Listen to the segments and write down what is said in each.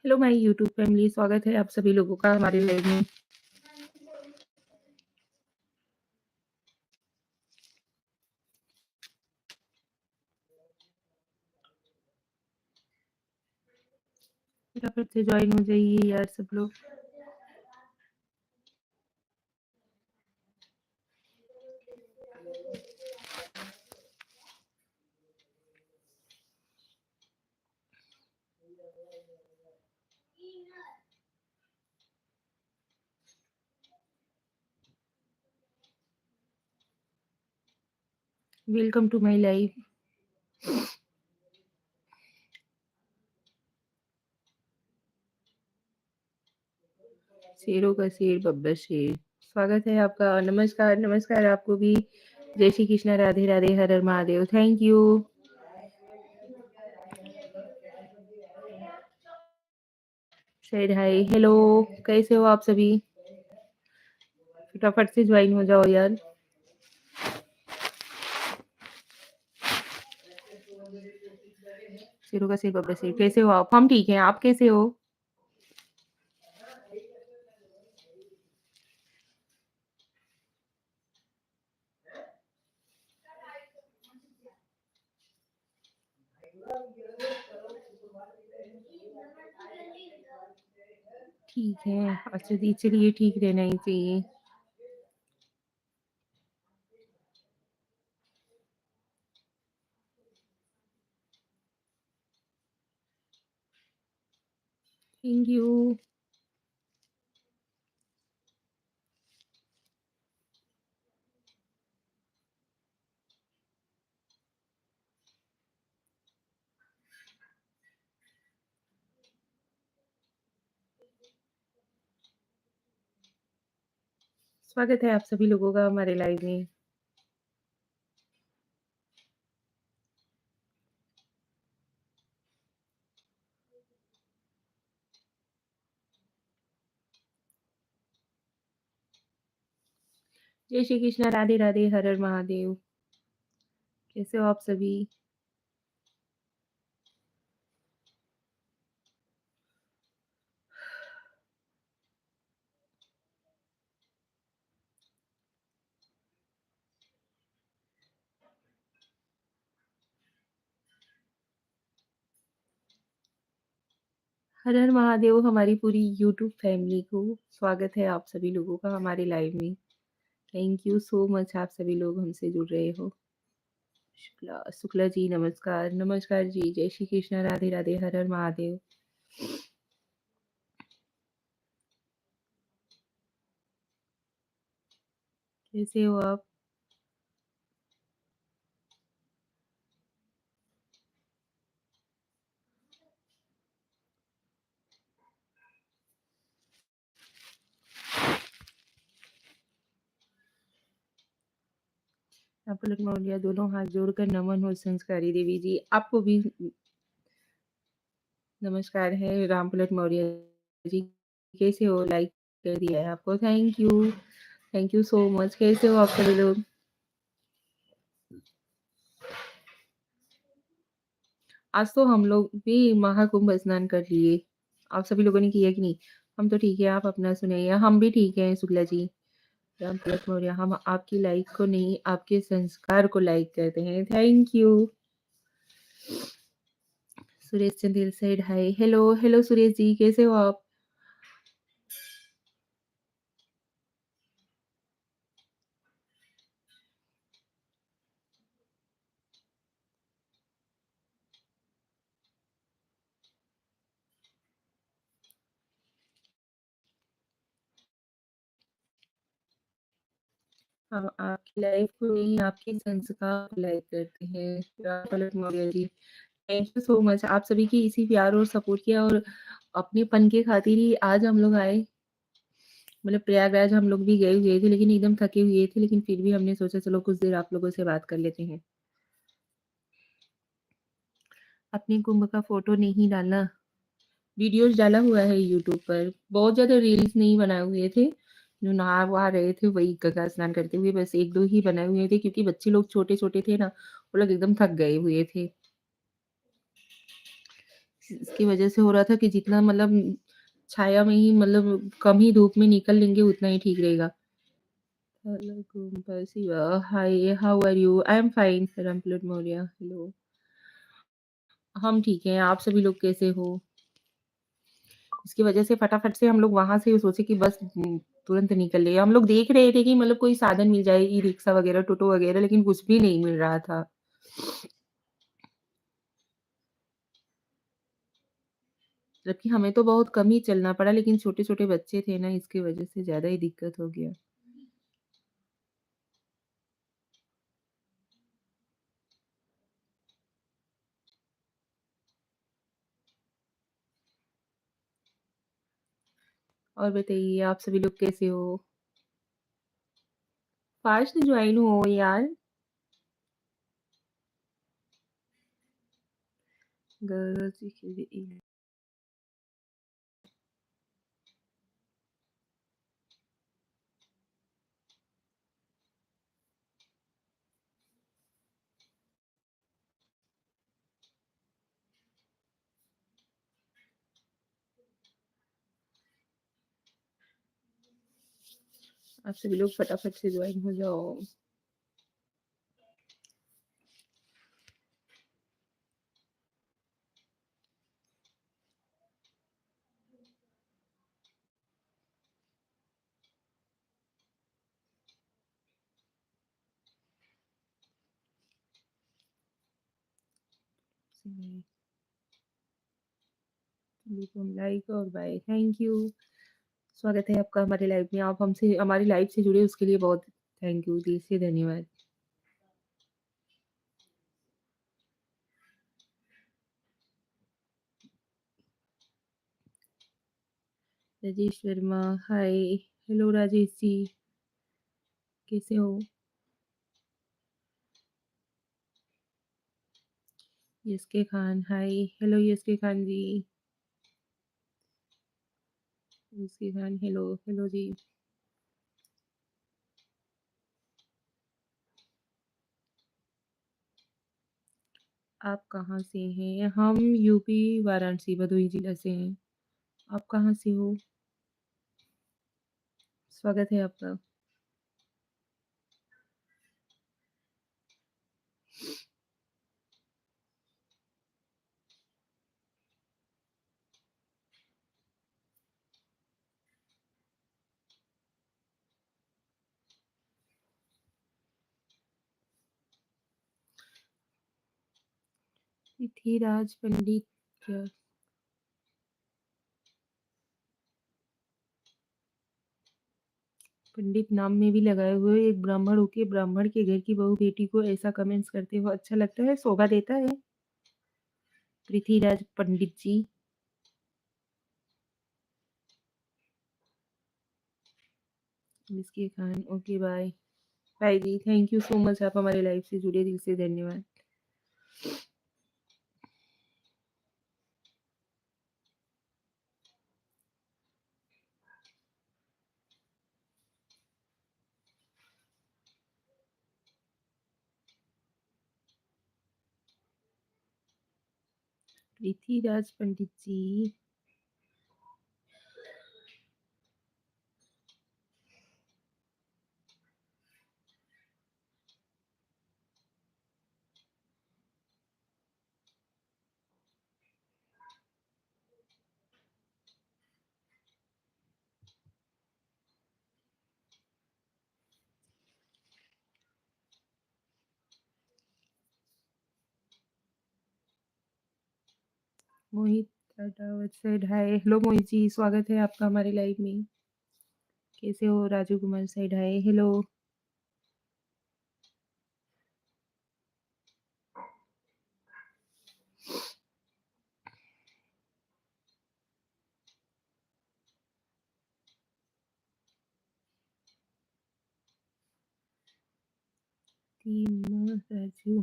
Hello my YouTube family, स्वागत है आप सभी लोगों का हमारे लाइव में। फटाफट से ज्वाइन हो जाइए यार सब लोग। Welcome to my live. शेरों का शेर बब्बर शेर, स्वागत है आपका। नमस्कार नमस्कार आपको भी। जय श्री कृष्णा, राधे राधे, हर हर महादेव। Thank you. शेर हाय, हेलो, कैसे हो आप सभी? फटाफट से ज्वाइन हो जाओ यार। शेरों का शेर बब्बर शेर, कैसे हो आप? हम ठीक हैं, आप कैसे हो? ठीक है, अच्छा जी, चलिए, ठीक रहना ही चाहिए। Thank you. स्वागत है आप सभी लोगों का हमारे लाइव में। जय श्री कृष्णा, राधे राधे, हर हर महादेव। कैसे हो आप सभी? हर हर महादेव हमारी पूरी यूट्यूब फैमिली को स्वागत है आप सभी लोगों का हमारे लाइव में। थैंक यू सो मच, आप सभी लोग हमसे जुड़ रहे हो। शुक्ला शुक्ला जी, नमस्कार नमस्कार जी। जय श्री कृष्णा, राधे राधे, हर हर महादेव। कैसे हो आप? पलक मौर्य, दोनों हाथ जोड़कर नमन हो संस्कारी देवी जी, आपको भी नमस्कार है। राम पलट मौर्य जी, कैसे हो? लाइक कर दिया है आपको, थैंक यू सो मच। कैसे हो आप सभी लोग? आज तो हम लोग भी महाकुंभ स्नान कर लिए। आप सभी लोगों ने किया कि नहीं? हम तो ठीक है, आप अपना सुनाइए। हम भी ठीक हैं शुक्ला जी। राम तिलक मौर्य, हम आपकी लाइक को नहीं, आपके संस्कार को लाइक करते हैं। Thank you. Suresh Chandel said hi, hello hello Suresh ji, कैसे हो आप? हम आपकी लाइफ को नहीं, आपके संस्कार को लाइक करते हैं। राम पलट Maurya ji, thank you so much. आप सभी की इसी प्यार और सपोर्ट किया और अपनेपन के खातिर ही आज हम लोग आए। मतलब प्रयागराज हम लोग भी गए हुए थे, लेकिन एकदम थके हुए थे, लेकिन फिर भी हमने सोचा चलो कुछ देर आप लोगों से बात कर लेते हैं। अपने कुंभ का फोटो नहीं डाला, वीडियोस डाला हुआ है यूट्यूब पर। बहुत ज़्यादा रील्स नहीं बनाए हुए थे। जो नहा वहा रहे थे वही गंगा स्नान करते हुए, बस 1-2 ही बनाए हुए थे, क्योंकि बच्चे लोग छोटे-छोटे थे ना, वो लोग एकदम थक गए हुए थे। इसकी वजह से हो रहा था कि जितना मतलब छाया में ही मतलब कम ही धूप में निकल लेंगे उतना ही ठीक रहेगा। Hello Perciva. Hi, how are you? I am fine, Ramplud Moria. Hello. हम ठीक हैं, आप सभी लोग कैसे हो? इसकी वजह से फटाफट से हम लोग वहाँ से सोचे कि बस तुरंत निकल ले। हम लोग देख रहे थे कि मतलब कोई साधन मिल जाए, ई-रिक्शा वगैरह, टोटो वगैरह, लेकिन कुछ भी नहीं मिल रहा था। जबकि हमें तो बहुत कम ही चलना पड़ा, लेकिन छोटे-छोटे बच्चे थे ना, इसकी वजह से ज़्यादा ही दिक्कत हो गया। और बताइए आप सभी लोग कैसे हो? फास्ट ज्वाइन हो यार। गर्ल्स आप सभी लोग फटाफट से ज्वाइन हो जाओ। लाइक और बाय, थैंक यू। स्वागत है आपका हमारे लाइव में। आप हमसे हमारी लाइव से जुड़े उसके लिए बहुत थैंक यू, दिल से धन्यवाद। राजेश वर्मा, हाय। हेलो राजेश जी, कैसे हो? यस.के. खान, हाय। हेलो यस.के. खान जी। यस.के. खान, हेलो हेलो जी। आप कहाँ से हैं? हम यूपी वाराणसी भदोही जिला से हैं। आप कहाँ से हो? स्वागत है आपका। पृथ्वीराज पंडित क्या? पंडित नाम में भी लगाए हुए एक ब्राह्मण होके ब्राह्मण के घर की बहू बेटी को ऐसा कमेंट्स करते हो अच्छा लगता है, शोभा देता है। पृथ्वीराज पंडित जी। मिसके Khan, okay bye. Bye ji, thank you so much, आप हमारे लाइव से जुड़े, दिल से धन्यवाद। Prithviraj Pandit ji. Mohit Rathawat said, hi. Hello Mohit ji, स्वागत है आपका हमारे लाइव में। कैसे हो? Raju Kumar said, hi. Hello. Raju,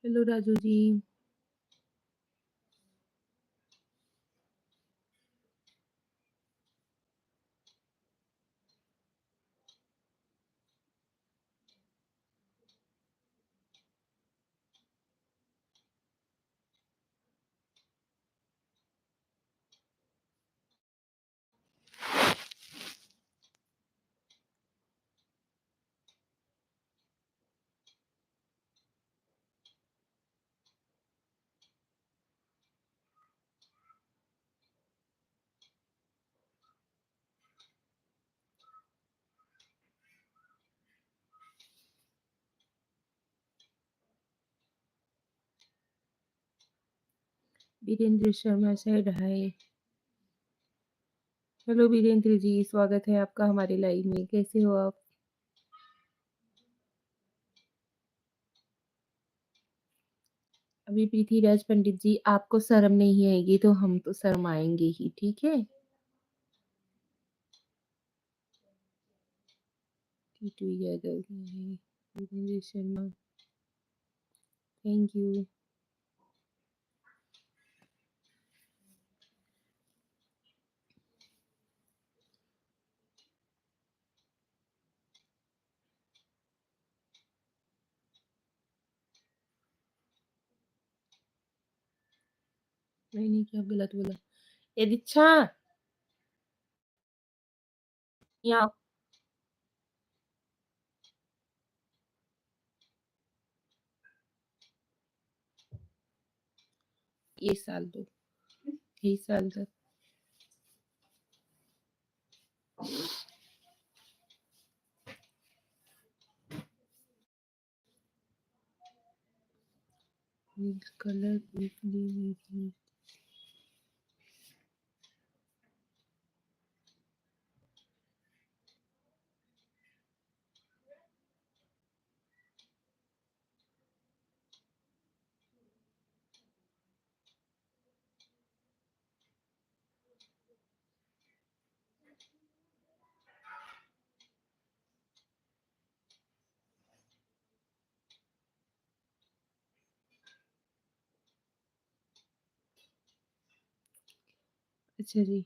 hello Raju ji. Virendra Sharma said hi. Hello Virendra ji, स्वागत है आपका हमारे लाइव में। कैसे हो आप? अभी पृथ्वीराज पंडित जी, आपको शर्म नहीं आएगी तो हम तो शर्माएँगे ही, ठीक है? टीटू यादव है, वीरेंद्र शर्मा, थैंक यू। मैंने क्या गलत बोला? ए दीक्षा, यहाँ ये साल दो, यही साल तक कलर अच्छा जी।